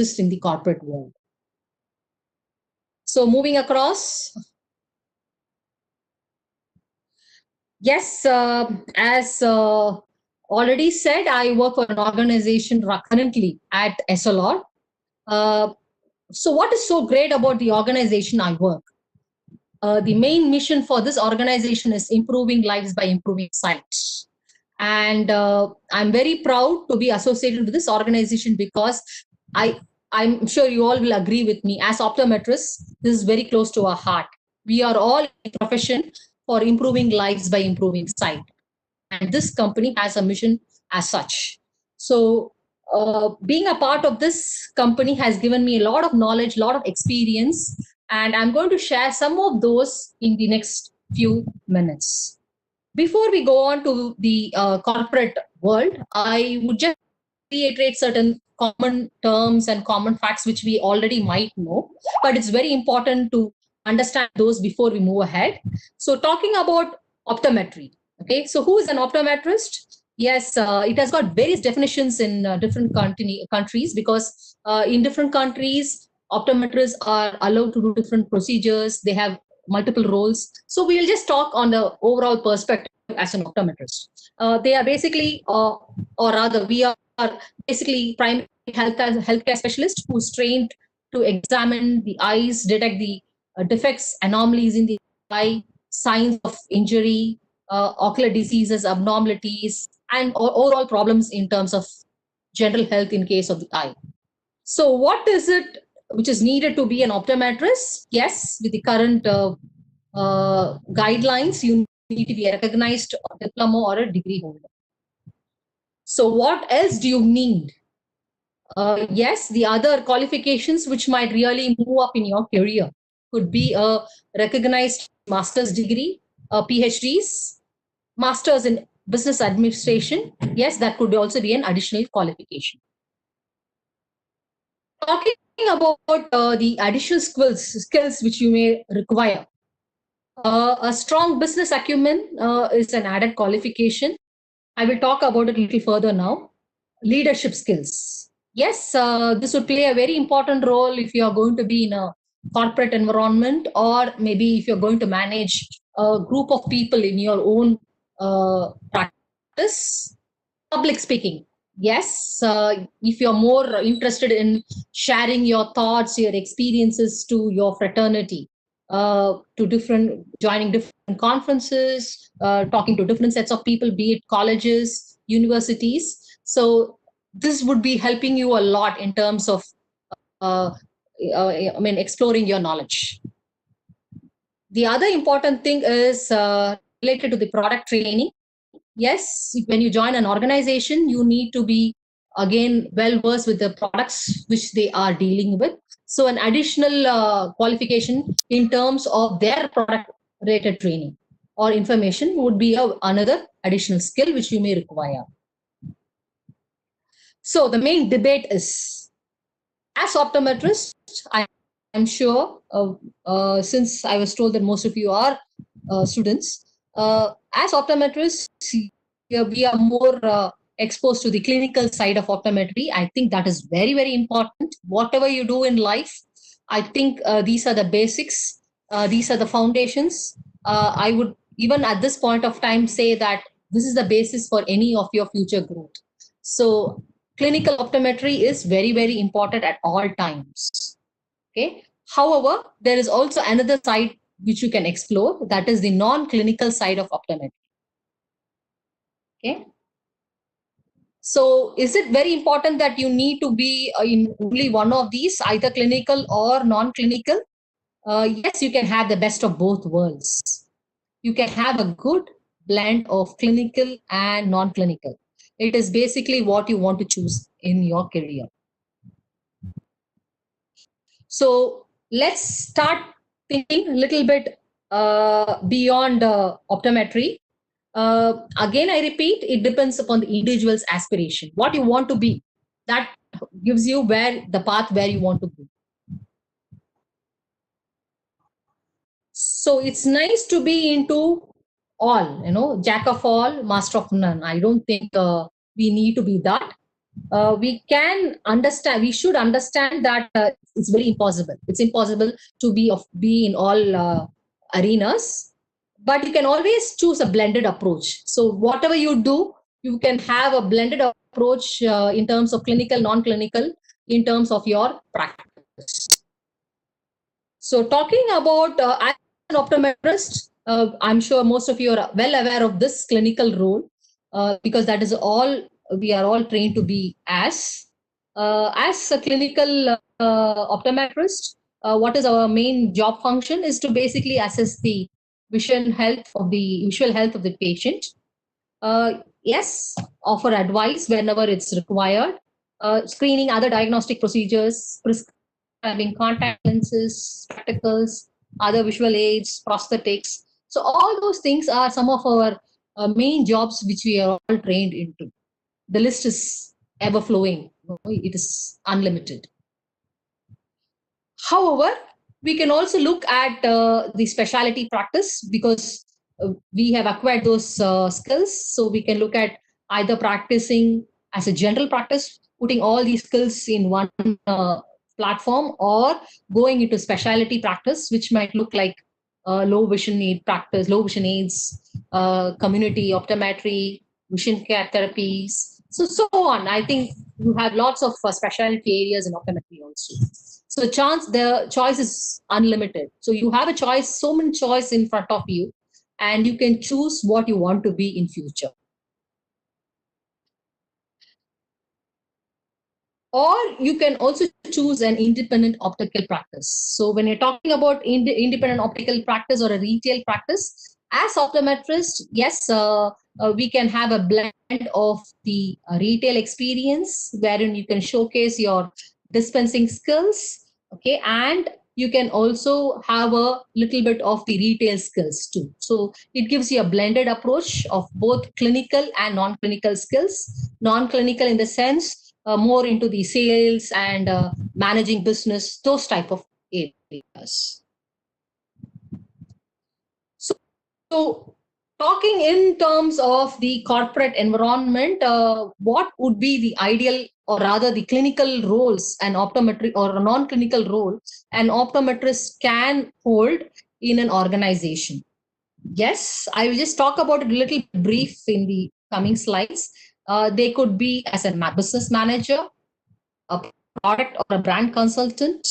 exist in the corporate world. So moving across. Yes, as already said, I work for an organization currently at Essilor. So what is so great about the organization I work? The main mission for this organization is improving lives by improving sight. And I'm very proud to be associated with this organization because I'm sure you all will agree with me. As optometrists, this is very close to our heart. We are all in a profession for improving lives by improving sight. And this company has a mission as such. So being a part of this company has given me a lot of knowledge, a lot of experience, and I'm going to share some of those in the next few minutes. Before we go on to the corporate world, I would just reiterate certain common terms and common facts which we already might know, but it's very important to understand those before we move ahead. So talking about optometry, okay, so who is an optometrist? Yes, it has got various definitions in different countries because in different countries, optometrists are allowed to do different procedures. They have multiple roles. So we'll just talk on the overall perspective as an optometrist. They are basically, or rather, we are basically primary healthcare specialist who's trained to examine the eyes, detect the defects, anomalies in the eye, signs of injury, ocular diseases, abnormalities, and overall problems in terms of general health in case of the eye. So what is it which is needed to be an optometrist? Yes, with the current guidelines, you need to be a recognized diploma or a degree holder. So what else do you need? Yes, the other qualifications which might really move up in your career could be a recognized master's degree, PhDs, master's in business administration. Yes, that could also be an additional qualification. Talking about the additional skills which you may require. A strong business acumen is an added qualification. I will talk about it a little further now. Leadership skills. Yes, this would play a very important role if you are going to be in a corporate environment, or maybe if you're going to manage a group of people in your own practice. Public speaking. Yes, if you're more interested in sharing your thoughts, your experiences to your fraternity, joining different conferences, talking to different sets of people, be it colleges, universities. So this would be helping you a lot in terms of, exploring your knowledge. The other important thing is related to the product training. Yes, when you join an organization, you need to be, again, well versed with the products which they are dealing with. So an additional qualification in terms of their product related training or information would be another additional skill which you may require. So the main debate is, as optometrists, I'm sure, since I was told that most of you are students, as optometrists, we are more exposed to the clinical side of optometry. I think that is very, very important. Whatever you do in life, I think these are the basics. These are the foundations. I would, even at this point of time, say that this is the basis for any of your future growth. So clinical optometry is very, very important at all times. Okay. However, there is also another side which you can explore, that is the non-clinical side of optometry. Okay. So is it very important that you need to be in only one of these, either clinical or non-clinical? Yes, you can have the best of both worlds. You can have a good blend of clinical and non-clinical. It is basically what you want to choose in your career. So let's start thinking a little bit beyond optometry. Again, I repeat, it depends upon the individual's aspiration. What you want to be, that gives you the path where you want to go. So it's nice to be into all, jack of all, master of none. I don't think we need to be that. we can understand, we should understand that it's very impossible. It's impossible to be in all arenas, but you can always choose a blended approach. So whatever you do, you can have a blended approach in terms of clinical, non-clinical, in terms of your practice. So talking about as an optometrist, I'm sure most of you are well aware of this clinical role because that is all we are all trained to be as a clinical optometrist. What is our main job function is to basically assess the visual health of the patient. Yes, offer advice whenever it's required. Screening other diagnostic procedures, prescribing contact lenses, spectacles, other visual aids, prosthetics. So all those things are some of our main jobs which we are all trained into. The list is ever flowing. It is unlimited. However, we can also look at the specialty practice because we have acquired those skills. So we can look at either practicing as a general practice, putting all these skills in one platform, or going into specialty practice, which might look like low vision aid practice, low vision aids, community optometry, vision care therapies, so on. I think you have lots of specialty areas in optometry also. So the choice is unlimited. So you have a choice, so many choice in front of you, and you can choose what you want to be in future. Or you can also choose an independent optical practice. So when you're talking about independent optical practice or a retail practice, as optometrist, yes, we can have a blend of the retail experience wherein you can showcase your dispensing skills, okay, and you can also have a little bit of the retail skills too. So it gives you a blended approach of both clinical and non-clinical skills. Non-clinical in the sense more into the sales and managing business, those type of areas. So talking in terms of the corporate environment, what would be the ideal, or rather the clinical roles an optometric or a non-clinical role an optometrist can hold in an organization? Yes, I will just talk about it a little brief in the coming slides. They could be as a business manager, a product or a brand consultant,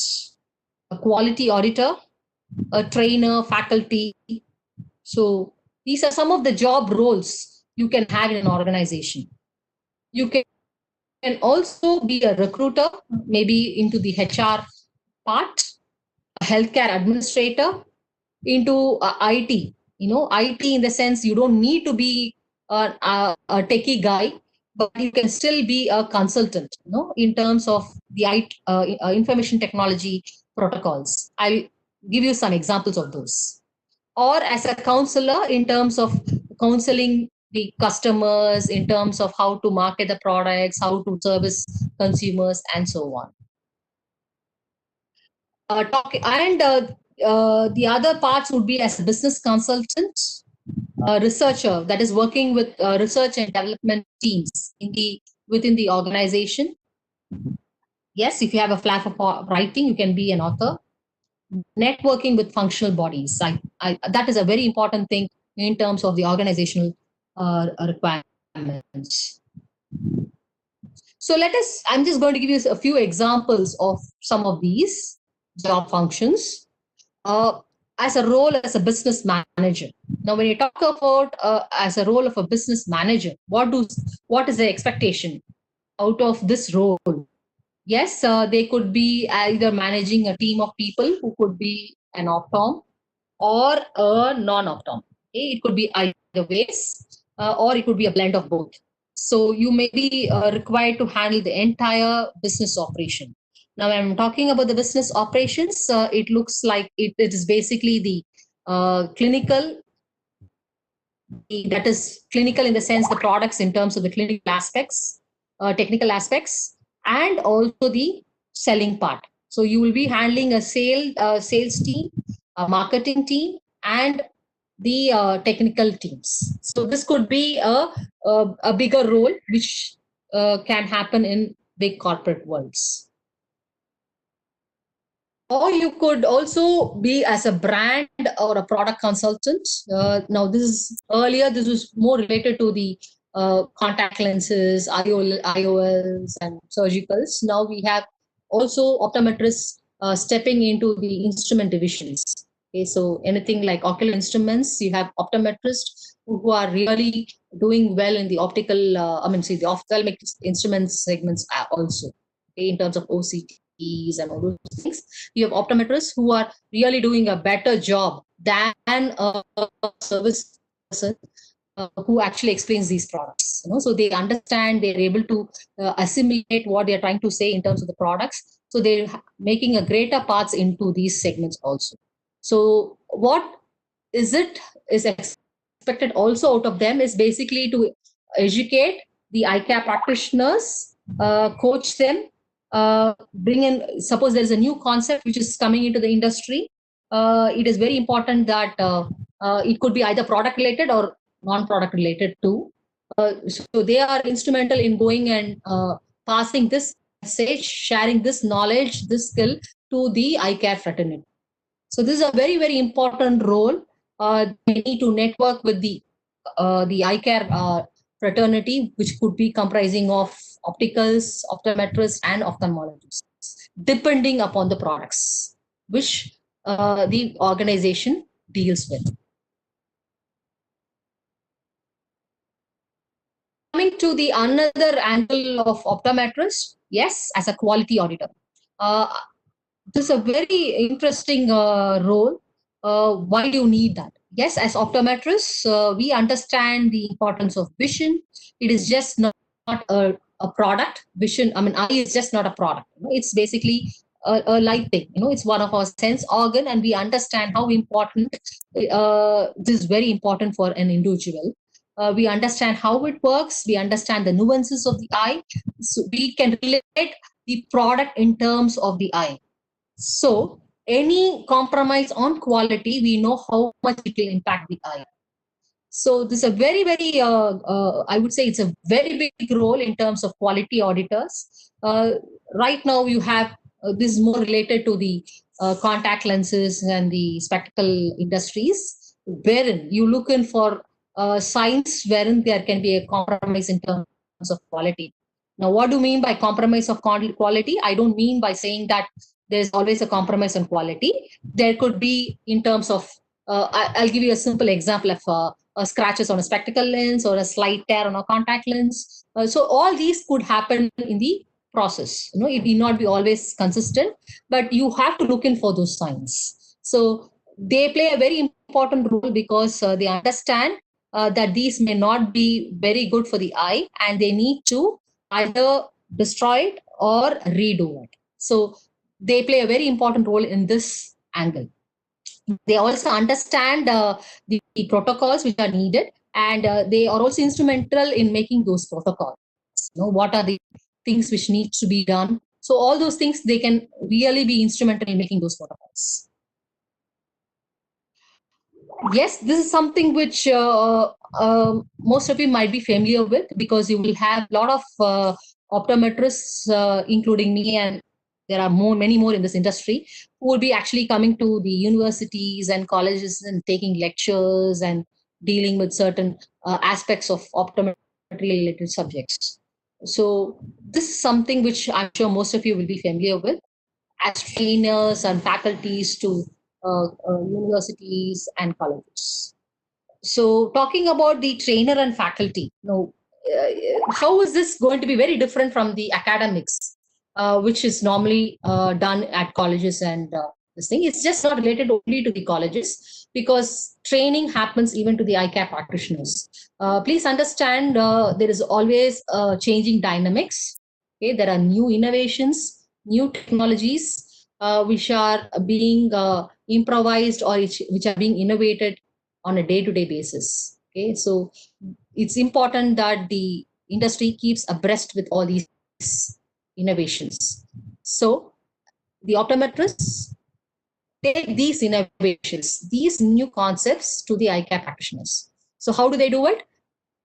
a quality auditor, a trainer, faculty. So these are some of the job roles you can have in an organization. You can also be a recruiter, maybe into the HR part, a healthcare administrator, into IT. IT in the sense you don't need to be a techie guy, but you can still be a consultant, in terms of the information technology protocols. I'll give you some examples of those. Or as a counselor in terms of counseling the customers in terms of how to market the products, how to service consumers, and so on. The other parts would be as a business consultant, a researcher that is working with research and development teams within the organization. Yes, if you have a flair for writing, you can be an author. Networking with functional bodies. That is a very important thing in terms of the organizational requirements. So I'm just going to give you a few examples of some of these job functions. As a role as a business manager. Now, when you talk about as a role of a business manager, what is the expectation out of this role? Yes, they could be either managing a team of people who could be an optom or a non-optom. Okay? It could be either ways, or it could be a blend of both. So you may be required to handle the entire business operation. Now, when I'm talking about the business operations, it looks like it is basically the clinical, that is clinical in the sense the products in terms of the clinical aspects, technical aspects, and also the selling part. So you will be handling a sales team, a marketing team, and the technical teams. So this could be a bigger role which can happen in big corporate worlds. Or you could also be as a brand or a product consultant. Now, this was more related to the contact lenses, IOLs, and surgicals. Now we have also optometrists stepping into the instrument divisions. Okay, so anything like ocular instruments, you have optometrists who are really doing well in the the ophthalmic instruments segments also, okay, in terms of OCTs and all those things. You have optometrists who are really doing a better job than a service person who actually explains these products. So they understand, they're able to assimilate what they're trying to say in terms of the products. So they're making a greater parts into these segments also. So what is expected also out of them is basically to educate the eye care practitioners, coach them, bring in, suppose there is a new concept which is coming into the industry. It is very important that it could be either product related or non-product related too. So they are instrumental in going and passing this message, sharing this knowledge, this skill to the eye care fraternity. So this is a very, very important role. They need to network with the eye care fraternity, which could be comprising of opticals, optometrists, and ophthalmologists, depending upon the products which the organization deals with. Coming to the another angle of optometrist, yes, as a quality auditor. This is a very interesting role. Why do you need that? Yes, as optometrists, we understand the importance of vision. It is just not a product. Vision, eye is just not a product. It's basically a light thing. It's one of our sense organ, and we understand how important this is very important for an individual. We understand how it works. We understand the nuances of the eye. So we can relate the product in terms of the eye. So any compromise on quality, we know how much it will impact the eye. So this is a very, very, I would say it's a very big role in terms of quality auditors. Right now you have, this is more related to the contact lenses and the spectacle industries, wherein you look in for signs wherein there can be a compromise in terms of quality. Now, what do you mean by compromise of quality? I don't mean by saying that there's always a compromise on quality. There could be in terms of, I'll give you a simple example of scratches on a spectacle lens or a slight tear on a contact lens. So all these could happen in the process. It may not be always consistent, but you have to look in for those signs. So they play a very important role because they understand that these may not be very good for the eye, and they need to either destroy it or redo it. So they play a very important role in this angle. They also understand the protocols which are needed, and they are also instrumental in making those protocols. What are the things which need to be done? So all those things, they can really be instrumental in making those protocols. Yes, this is something which most of you might be familiar with, because you will have a lot of optometrists, including me, and there are many more in this industry, who will be actually coming to the universities and colleges and taking lectures and dealing with certain aspects of optometry related subjects. So this is something which I'm sure most of you will be familiar with as trainers and faculties to universities and colleges. So talking about the trainer and faculty, how is this going to be very different from the academics, which is normally done at colleges and this thing? It's just not related only to the colleges, because training happens even to the eye care practitioners. Please understand, there is always changing dynamics. Okay, there are new innovations, new technologies, which are being improvised, or which are being innovated on a day-to-day basis. Okay, so it's important that the industry keeps abreast with all these innovations. So the optometrists take these innovations, these new concepts to the eye care practitioners. So how do they do it?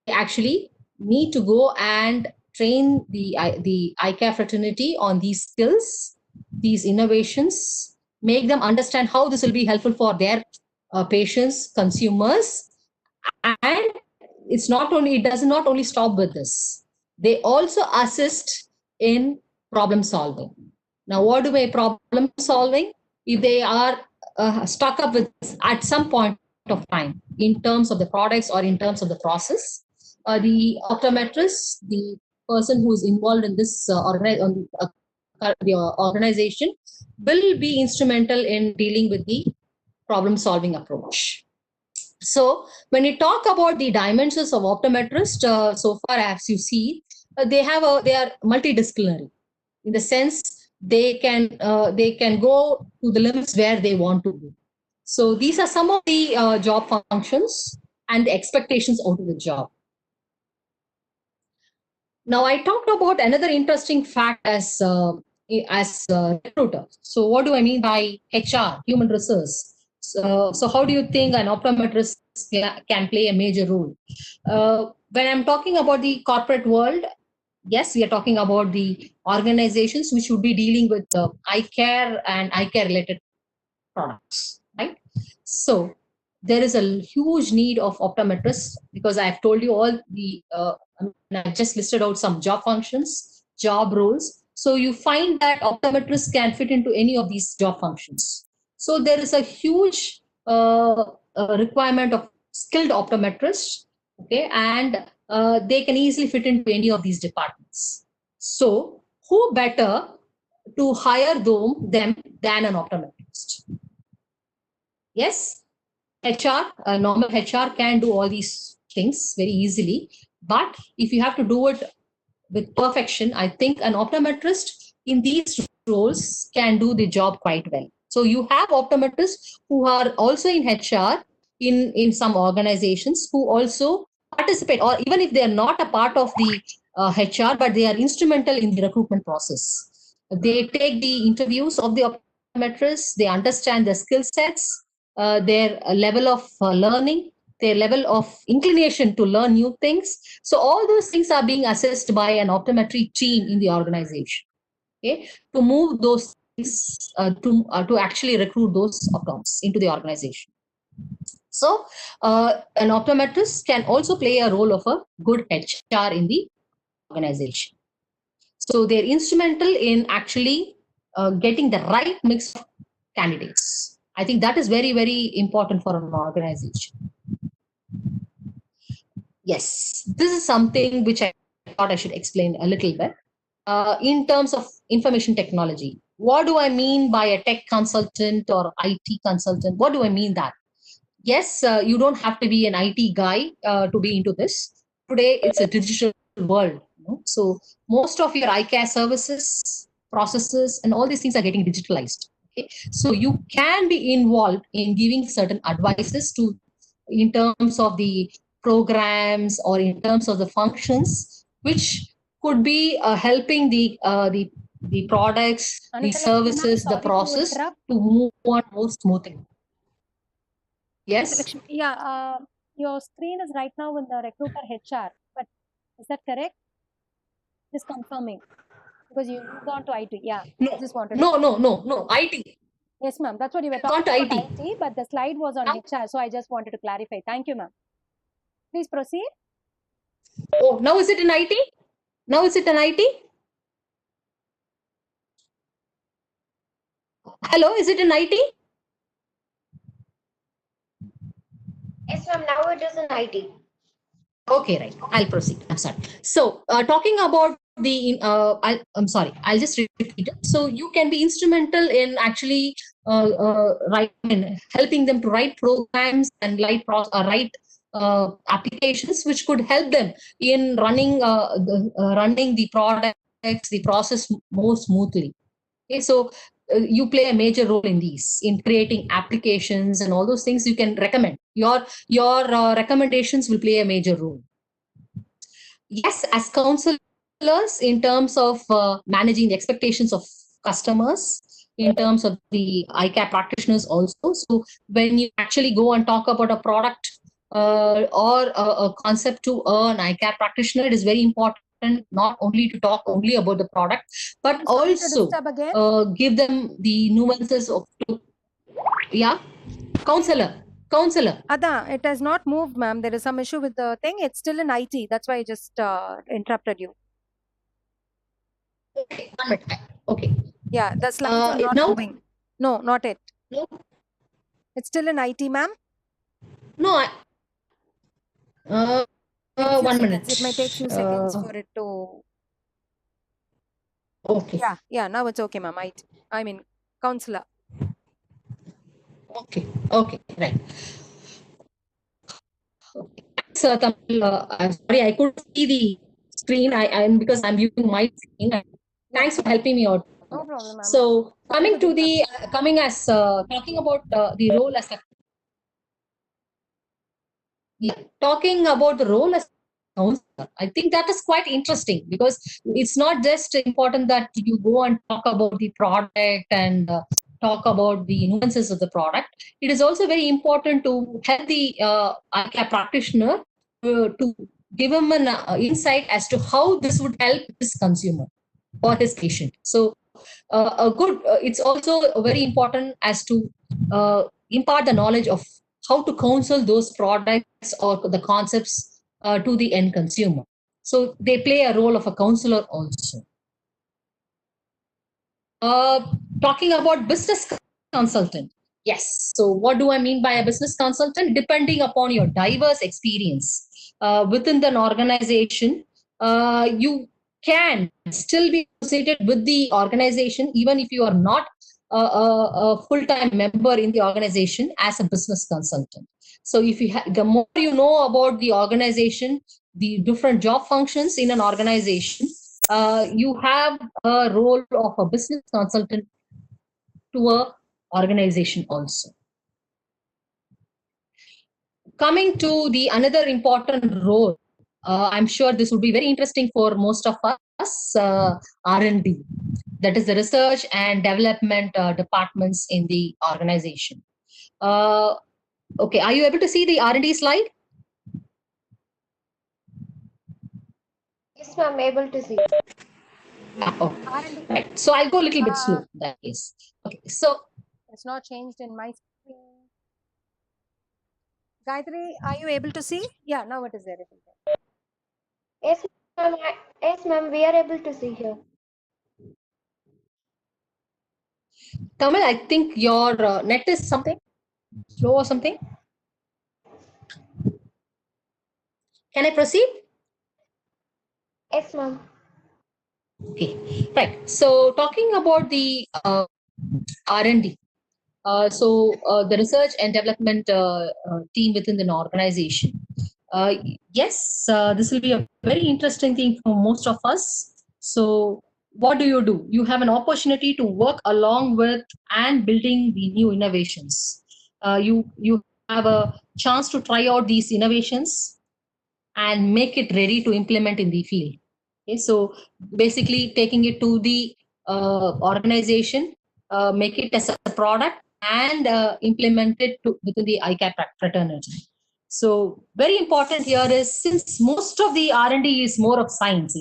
They actually need to go and train the eye care fraternity on these skills, these innovations, make them understand how this will be helpful for their patients, consumers, and it does not only stop with this. They also assist in problem solving. Now, what do I problem solving? If they are stuck up with at some point of time in terms of the products or in terms of the process, the optometrist, the person who is involved in this the organization, will be instrumental in dealing with the problem solving approach. So when we talk about the dimensions of optometrist, so far as you see, they are multidisciplinary in the sense they can go to the limits where they want to go. So these are some of the job functions and the expectations out of the job. Now I talked about another interesting fact as recruiter. So what do I mean by HR, human resource? So how do you think an optometrist can play a major role? When I'm talking about the corporate world, yes, we are talking about the organizations which would be dealing with eye care and eye care related products, right? So there is a huge need of optometrists because I've told you all I just listed out some job functions, job roles. So you find that optometrists can fit into any of these job functions. So there is a huge requirement of skilled optometrists, okay, and they can easily fit into any of these departments. So who better to hire them than an optometrist? Yes, HR, normal HR can do all these things very easily. But if you have to do it with perfection, I think an optometrist in these roles can do the job quite well. So you have optometrists who are also in HR in some organizations who also participate, or even if they are not a part of the HR, but they are instrumental in the recruitment process. They take the interviews of the optometrists, they understand their skill sets, their level of learning, their level of inclination to learn new things. So all those things are being assessed by an optometry team in the organization, okay, to move those things to actually recruit those accounts into the organization. So an optometrist can also play a role of a good HR in the organization. So they're instrumental in actually getting the right mix of candidates. I think that is very, very important for an organization. Yes, this is something which I thought I should explain a little bit. In terms of information technology, what do I mean by a tech consultant or IT consultant? What do I mean that? Yes, you don't have to be an IT guy to be into this. Today, it's a digital world. So most of your eye care services, processes, and all these things are getting digitalized. Okay? So you can be involved in giving certain advices to, in terms of the programs or in terms of the functions, which could be helping the products, the services, the process to move on more smoothly. Yes. Yeah, your screen is right now in the recruiter HR, but is that correct? Just confirming because you moved on to IT. Yeah, No, I just wanted no, IT. Yes, ma'am. That's what you were Gone talking to about IT, but the slide was on HR, so I just wanted to clarify. Thank you, ma'am. Please proceed. Oh, now is it in IT? Now is it in IT? Hello, is it in IT? Yes, ma'am. Now it is in IT. Okay, right. I'll proceed. I'm sorry. So, talking about the, I'm sorry. I'll just repeat it. So, you can be instrumental in actually helping them to write programs and write applications which could help them in running the products, the process more smoothly. Okay, so you play a major role in these, in creating applications and all those things. You can recommend your recommendations will play a major role. Yes, as counselors, in terms of managing the expectations of customers, in terms of the eye care practitioners also. So when you actually go and talk about a product or a concept to an eye care practitioner, it is very important important not only to talk only about the product, but I'm sorry to also disturb again. give them the nuances of, yeah, counselor. Ada, it has not moved, ma'am. There is some issue with the thing. It's still in IT. That's why I just interrupted you. Okay, 1 minute. Okay. Yeah, the slides are not Now, moving. No, not it. no, It's still in IT, ma'am. no, Take few 1 seconds. minute. It may take few seconds for it to. Okay. Yeah. Now it's okay, ma'am. I mean, counselor. Okay. Right. Okay. So, Tamil, I'm sorry, I couldn't see the screen. I'm because I'm using my screen. Thanks for helping me out. No problem, ma'am. So, Sorry coming for the to the talking about the role as a talking about the role as a counselor, I think that is quite interesting because it's not just important that you go and talk about the product and talk about the nuances of the product. It is also very important to help the eye care practitioner to give him an insight as to how this would help his consumer or his patient. So, it's also very important as to impart the knowledge of how to counsel those products or the concepts to the end consumer. So they play a role of a counselor also. Talking about business consultant. Yes. So what do I mean by a business consultant? Depending upon your diverse experience within an organization, you can still be associated with the organization even if you are not a full-time member in the organization as a business consultant. So if you the more you know about the organization, the different job functions in an organization, you have a role of a business consultant to a organization also. Coming to the another important role, I'm sure this would be very interesting for most of us, R&D, that is the research and development departments in the organization. Okay, are you able to see the R&D slide? Yes, ma'am, able to see. Oh, R&D. right. So I'll go a little bit slow. That is okay. So It's not changed in my screen. Gayatri, are you able to see? Yeah, now it is there. Yes, ma'am. Yes, ma'am. We are able to see here. Kamal, I think your net is something slow or something. Can I proceed? Yes, ma'am. Okay, right. So talking about the R&D, the research and development team within an organization. Yes, this will be a very interesting thing for most of us. So what do? You have an opportunity to work along with and building the new innovations. You have a chance to try out these innovations and make it ready to implement in the field. Okay, so basically taking it to the organization, make it as a product and implement it within the ICAP fraternity. So very important here is since most of the R&D is more of science,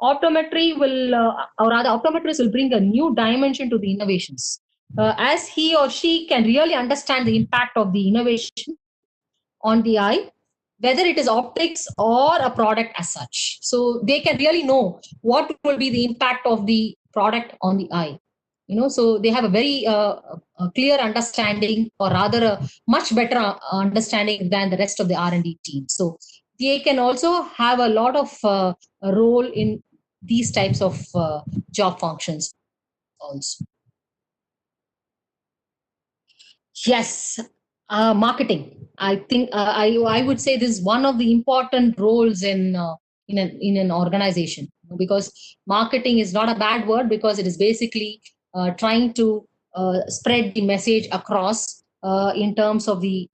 optometry will, or rather optometrists will bring a new dimension to the innovations. As he or she can really understand the impact of the innovation on the eye, whether it is optics or a product as such. So they can really know what will be the impact of the product on the eye. So they have a very a clear understanding, or rather a much better understanding than the rest of the R&D team. So they can also have a lot of a role in these types of job functions also. Yes, marketing. I think I would say this is one of the important roles in an organization, because marketing is not a bad word, because it is basically trying to spread the message across in terms of the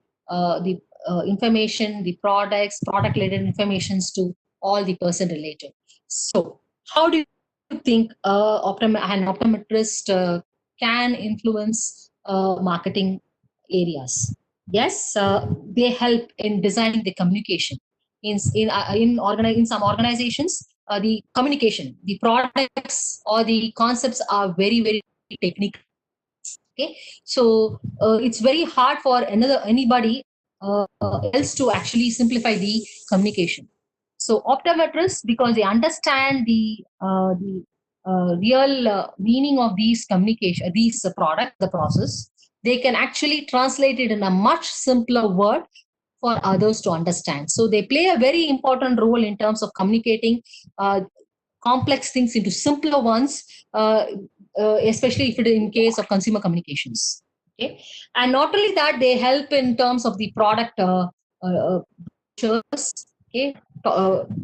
information, the product related informations to all the person related. So, how do you think an optometrist can influence marketing areas? Yes, they help in designing the communication. In some organizations, the communication, the products or the concepts are very, very technical. Okay, so it's very hard for anybody else to actually simplify the communication. So optometrists, because they understand the real meaning of these communication, these product, the process, they can actually translate it in a much simpler word for others to understand. So they play a very important role in terms of communicating complex things into simpler ones, especially if it in case of consumer communications. Okay, and not only that, they help in terms of the product brochures, okay,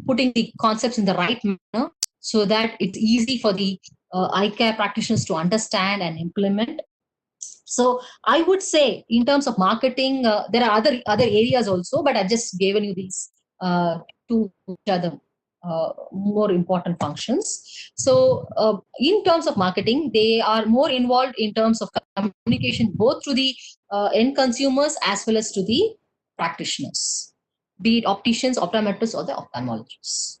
putting the concepts in the right manner so that it's easy for the eye care practitioners to understand and implement. So I would say, in terms of marketing, there are other areas also, but I just given you these two other more important functions. So in terms of marketing, they are more involved in terms of communication, both to the end consumers as well as to the practitioners, be it opticians, optometrists, or the ophthalmologists.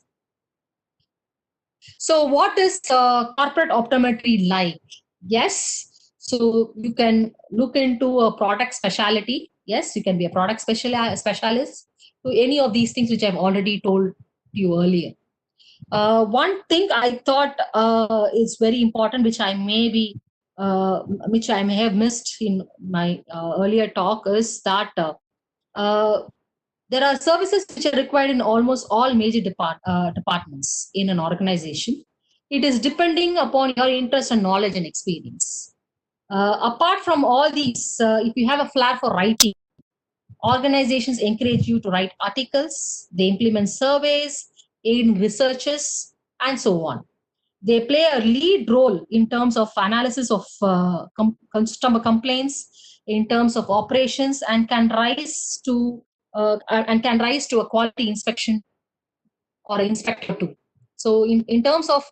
So what is corporate optometry like? Yes. So you can look into a product specialty. Yes, you can be a product specialist to any of these things which I've already told you earlier. One thing I thought is very important, which I may have missed in my earlier talk, is that there are services which are required in almost all major departments in an organization. It is depending upon your interest and knowledge and experience. Apart from all these, if you have a flair for writing, organizations encourage you to write articles, they implement surveys, aid in researches, and so on. They play a lead role in terms of analysis of customer complaints, in terms of operations, and can rise to a quality inspection or inspector too. So in terms of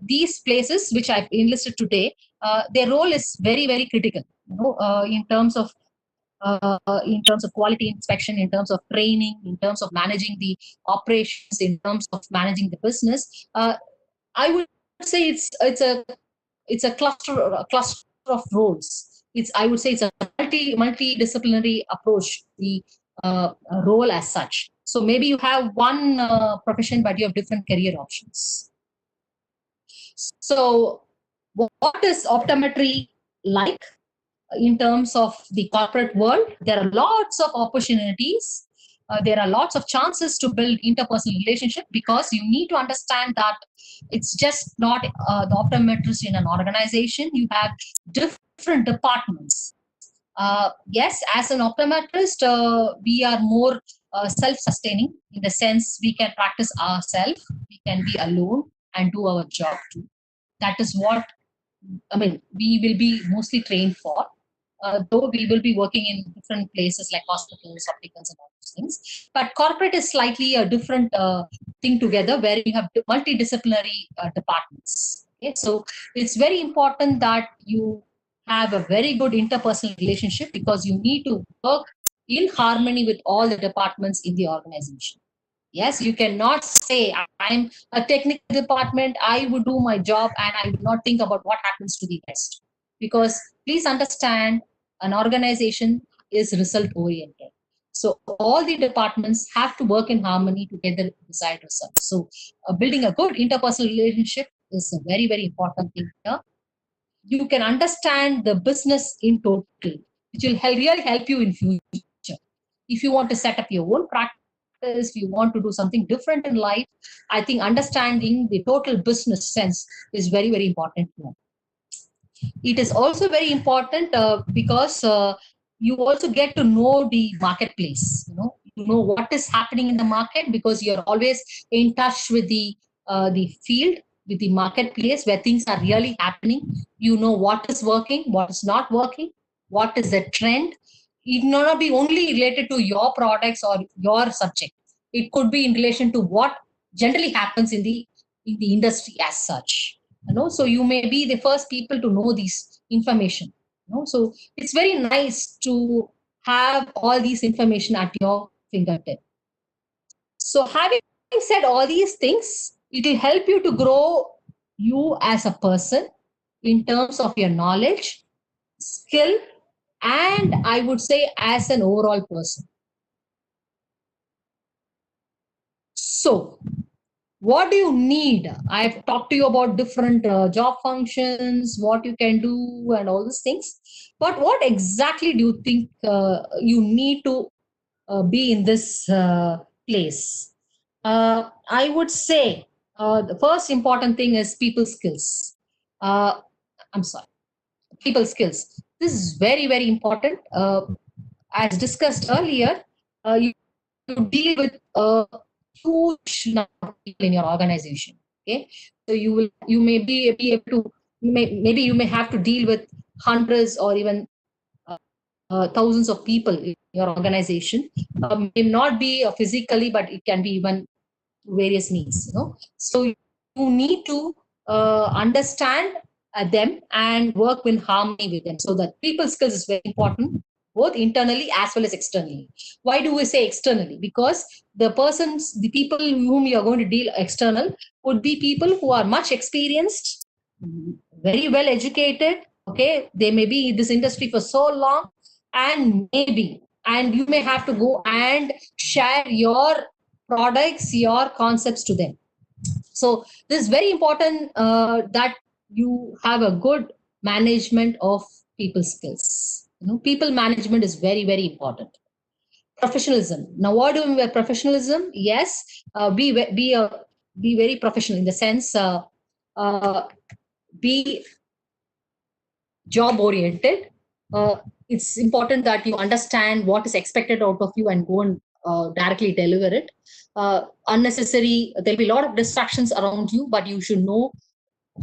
these places which I've enlisted today, their role is very, very critical. In terms of quality inspection, in terms of training, in terms of managing the operations, in terms of managing the business. I would say it's a cluster of roles. I would say it's a multidisciplinary approach, the role as such. So maybe you have one profession, but you have different career options. So what is optometry like in terms of the corporate world? There are lots of opportunities. There are lots of chances to build interpersonal relationship, because you need to understand that it's just not the optometrist in an organization. You have different departments. Yes, as an optometrist, we are more self-sustaining, in the sense we can practice ourselves, we can be alone and do our job too. That is what we will be mostly trained for. Though we will be working in different places like hospitals, opticals, and all those things. But corporate is slightly a different thing together, where you have multidisciplinary departments. Okay? So it's very important that you have a very good interpersonal relationship, because you need to work in harmony with all the departments in the organization. Yes, you cannot say, I'm a technical department, I would do my job and I would not think about what happens to the rest. Because please understand, an organization is result oriented. So all the departments have to work in harmony to get the desired results. So building a good interpersonal relationship is a very, very important thing here. You can understand the business in total, which will really help you in future. If you want to set up your own practice, if you want to do something different in life, I think understanding the total business sense is very, very important here. It is also very important because you also get to know the marketplace. You know what is happening in the market, because you're always in touch with the field, with the marketplace where things are really happening. You know what is working, what is not working, what is the trend. It may not be only related to your products or your subject. It could be in relation to what generally happens in the industry as such. So you may be the first people to know this information. So it's very nice to have all these information at your fingertip. So having said all these things, It will help you to grow you as a person in terms of your knowledge, skill, and I would say as an overall person. So, what do you need? I've talked to you about different job functions, what you can do, and all these things. But what exactly do you think you need to be in this place? I would say the first important thing is people skills. Uh, I'm sorry, people skills. This is very, very important. As discussed earlier, you deal with a huge number of people in your organization. Okay, so you may be able to maybe you may have to deal with hundreds or even thousands of people in your organization. May not be physically, but it can be even various needs. So you need to understand them and work in harmony with them. So that people skills is very important, both internally as well as externally. Why do we say externally? Because the people whom you are going to deal external would be people who are much experienced, very well educated. Okay, they may be in this industry for so long, and you may have to go and share your products, your concepts to them. So this is very important that you have a good management of people skills. People management is very, very important. Professionalism. Now, what do we mean by professionalism? Yes, be very professional in the sense uh, be job oriented. It's important that you understand what is expected out of you and go and directly deliver it. Unnecessary, there'll be a lot of distractions around you, but you should know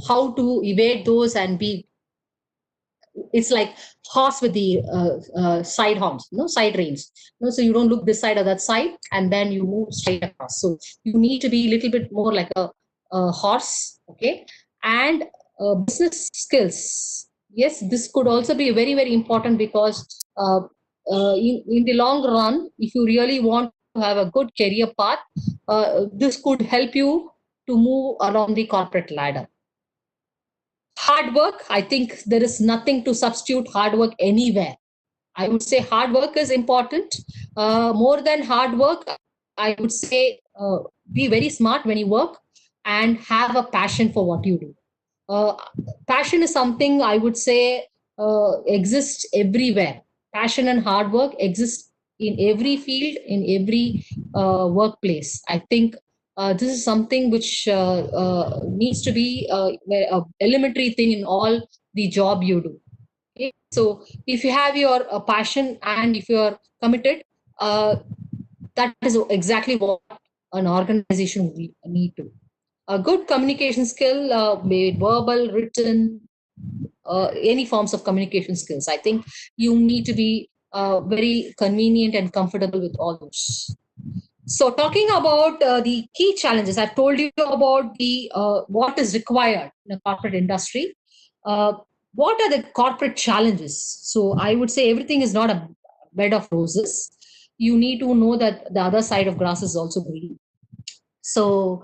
how to evade those and be. It's like horse with the side horns, side reins. So you don't look this side or that side, and then you move straight across. So you need to be a little bit more like a horse, okay? And business skills. Yes, this could also be very, very important because in the long run, if you really want to have a good career path, this could help you to move along the corporate ladder. Hard work, I think there is nothing to substitute hard work anywhere. I would say hard work is important. More than hard work, I would say be very smart when you work and have a passion for what you do. Uh, Passion is something I would say exists everywhere. Passion and hard work exist in every field, in every workplace. I think this is something which needs to be an elementary thing in all the job you do. Okay? So if you have your passion and if you're committed, that is exactly what an organization would need to. A good communication skill, be it verbal, written, any forms of communication skills. I think you need to be very convenient and comfortable with all those. So, talking about the key challenges, I've told you about the what is required in a corporate industry. Uh, what are the corporate challenges? So, I would say everything is not a bed of roses. You need to know that the other side of grass is also green. So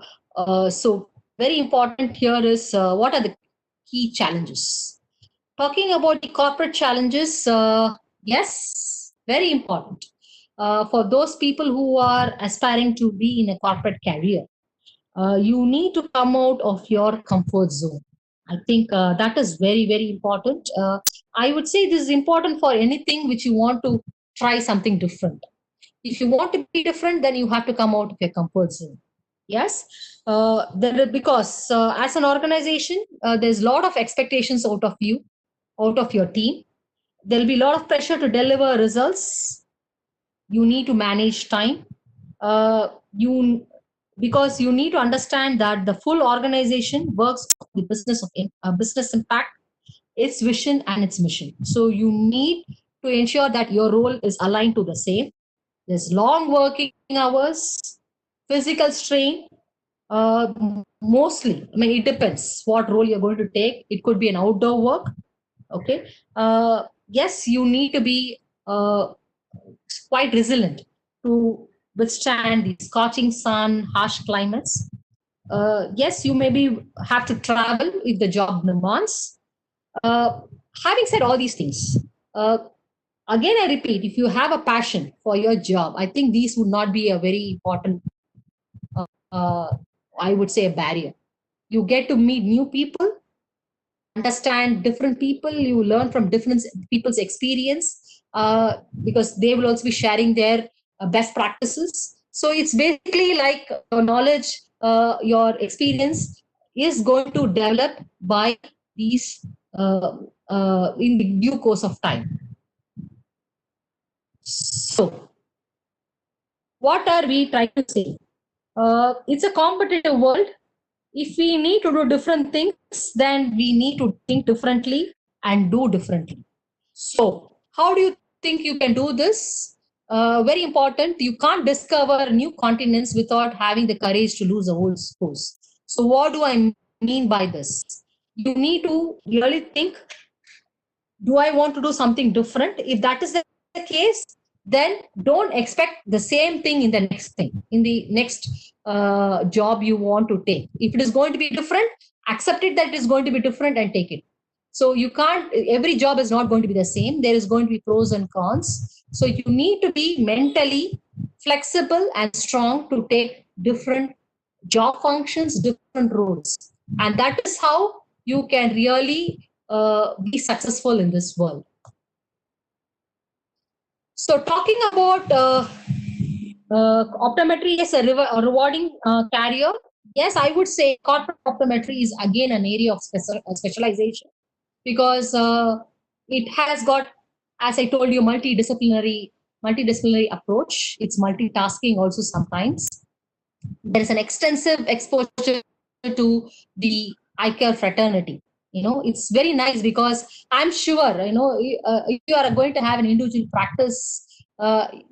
very important here is what are the key challenges? Talking about the corporate challenges, yes, very important. For those people who are aspiring to be in a corporate career, you need to come out of your comfort zone. I think that is very, very important. I would say this is important for anything which you want to try something different. If you want to be different, then you have to come out of your comfort zone. Yes, because as an organization, there's a lot of expectations out of you, out of your team. There'll be a lot of pressure to deliver results. You need to manage time. You Because you need to understand that the full organization works on the business of business impact, its vision and its mission. So you need to ensure that your role is aligned to the same. There's long working hours, physical strain. Mostly, I mean, it depends what role you're going to take. It could be an outdoor work. Okay. Yes, you need to be quite resilient to withstand the scorching sun, harsh climates. Yes, you maybe have to travel if the job demands. Having said all these things, uh, again, I repeat, if you have a passion for your job, I think these would not be a very important, uh, I would say, a barrier. You get to meet new people, understand different people, you learn from different people's experience, because they will also be sharing their best practices. So it's basically like your knowledge, your experience is going to develop by these in the due course of time. So what are we trying to say? It's a competitive world. If we need to do different things, then we need to think differently and do differently. So, how do you think you can do this? Very important. You can't discover new continents without having the courage to lose the old course. So, what do I mean by this? You need to really think, do I want to do something different? If that is the case, then don't expect the same thing in the next thing, in the next job you want to take. If it is going to be different, accept it that it is going to be different and take it. So you can't, every job is not going to be the same. There is going to be pros and cons. So you need to be mentally flexible and strong to take different job functions, different roles. And that is how you can really be successful in this world. So, talking about optometry as a rewarding career, yes, I would say corporate optometry is again an area of specialization, because it has got, as I told you, multidisciplinary approach. It's multitasking also sometimes. There is an extensive exposure to the eye care fraternity. It's very nice, because I'm sure, if you are going to have an individual practice,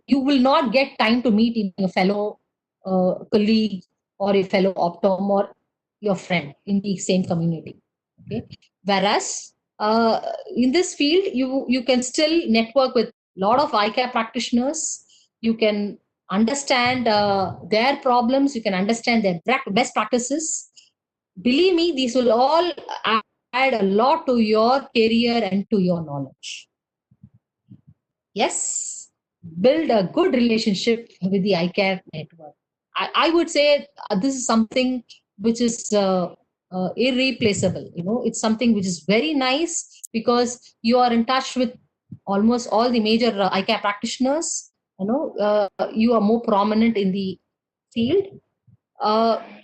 you will not get time to meet a fellow colleague or a fellow optom or your friend in the same community. Okay. Whereas in this field, you can still network with a lot of eye care practitioners. You can understand their problems. You can understand their best practices. Believe me, these will all add a lot to your career and to your knowledge. Yes, build a good relationship with the eye care network. I would say this is something which is irreplaceable. It's something which is very nice, because you are in touch with almost all the major eye care practitioners. You are more prominent in the field.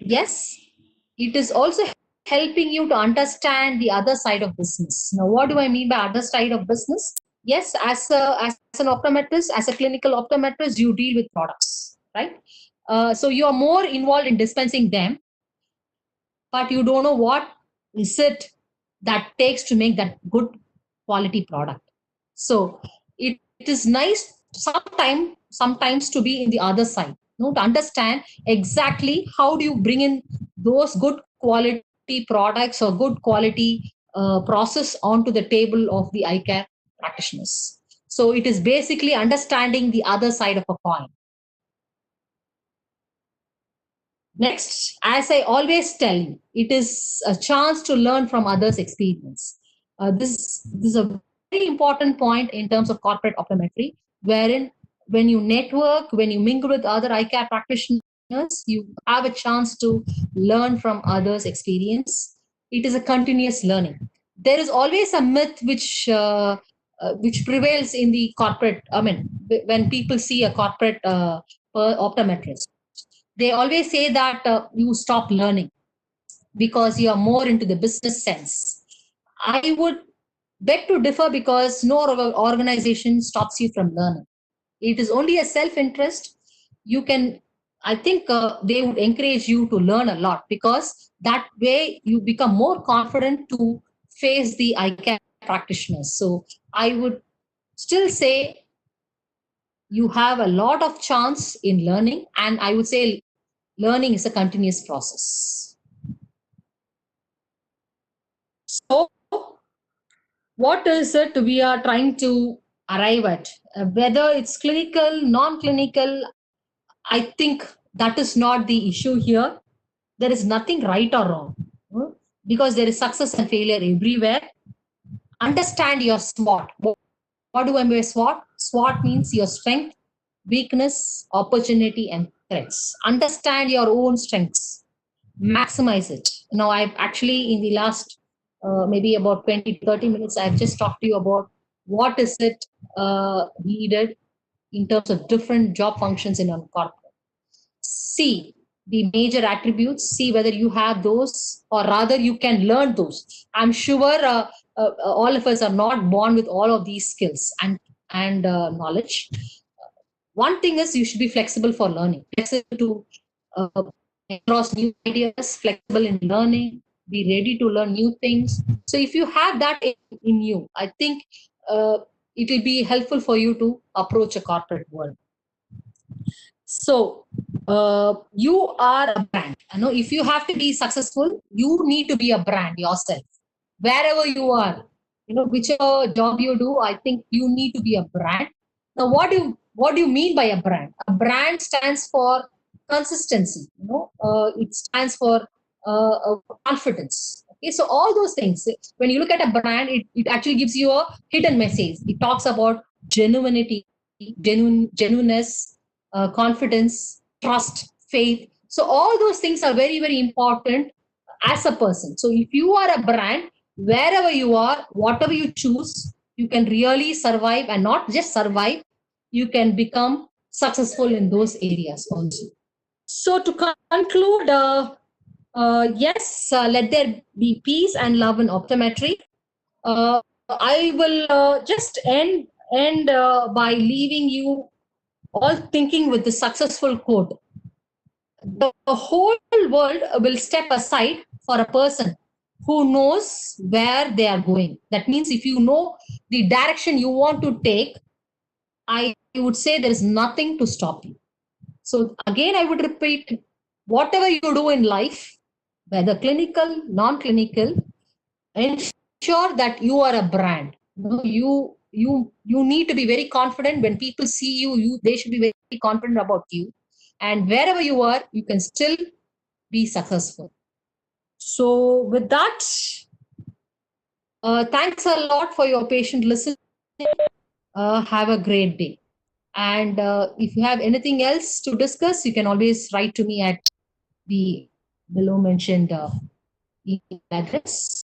Yes, it is also helping you to understand the other side of business. Now, what do I mean by other side of business? Yes, as an optometrist, as a clinical optometrist, you deal with products, right? So you are more involved in dispensing them, but you don't know what is it that takes to make that good quality product. So it is nice sometimes to be in the other side, to understand exactly how do you bring in those good quality products or good quality process onto the table of the eye care practitioners. So it is basically understanding the other side of a coin. Next, as I always tell you, it is a chance to learn from others' experience. This is a very important point in terms of corporate optometry, wherein when you network, when you mingle with other eye care practitioners, you have a chance to learn from others' experience. It is a continuous learning. There is always a myth which prevails in the corporate. I mean, when people see a corporate optometrist, they always say that you stop learning because you are more into the business sense. I would beg to differ, because no organization stops you from learning. It is only a self-interest. You can, I think they would encourage you to learn a lot, because that way you become more confident to face the eye care practitioners. So I would still say you have a lot of chance in learning, and I would say learning is a continuous process. So, what is it we are trying to arrive at? Whether it's clinical, non clinical, I think that is not the issue here. there is nothing right or wrong, because there is success and failure everywhere. Understand your SWOT. What do I mean by SWOT? SWOT means your strength, weakness, opportunity, and threats. Understand your own strengths, maximize it. Now, I've actually, in the last maybe about 20 to 30 minutes, I've just talked to you about what is it needed in terms of different job functions in a corporate. See the major attributes, see whether you have those, or rather you can learn those. I'm sure all of us are not born with all of these skills and knowledge. One thing is you should be flexible for learning, flexible to uh, across new ideas, flexible in learning, be ready to learn new things. So if you have that in you, I think it will be helpful for you to approach a corporate world. So you are a brand. You know, if you have to be successful, you need to be a brand yourself. Wherever you are, you know, whichever job you do, I think you need to be a brand. Now, what do you mean by a brand? A brand stands for consistency. You know, it stands for confidence. Okay, so all those things. When you look at a brand, it actually gives you a hidden message. It talks about genuinity, genuineness, confidence, trust, faith. So all those things are very, very important as a person. So if you are a brand, wherever you are, whatever you choose, you can really survive, and not just survive, you can become successful in those areas also. So to conclude, yes, let there be peace and love in optometry. I will just end by leaving you all thinking with the successful quote. The whole world will step aside for a person who knows where they are going. That means if you know the direction you want to take, I would say there is nothing to stop you. So again, I would repeat, whatever you do in life, whether clinical, non-clinical, ensure that you are a brand. You need to be very confident. When people see you they should be very confident about you. And wherever you are, you can still be successful. So with that, thanks a lot for your patient listening. Have a great day. And if you have anything else to discuss, you can always write to me at the below mentioned email address.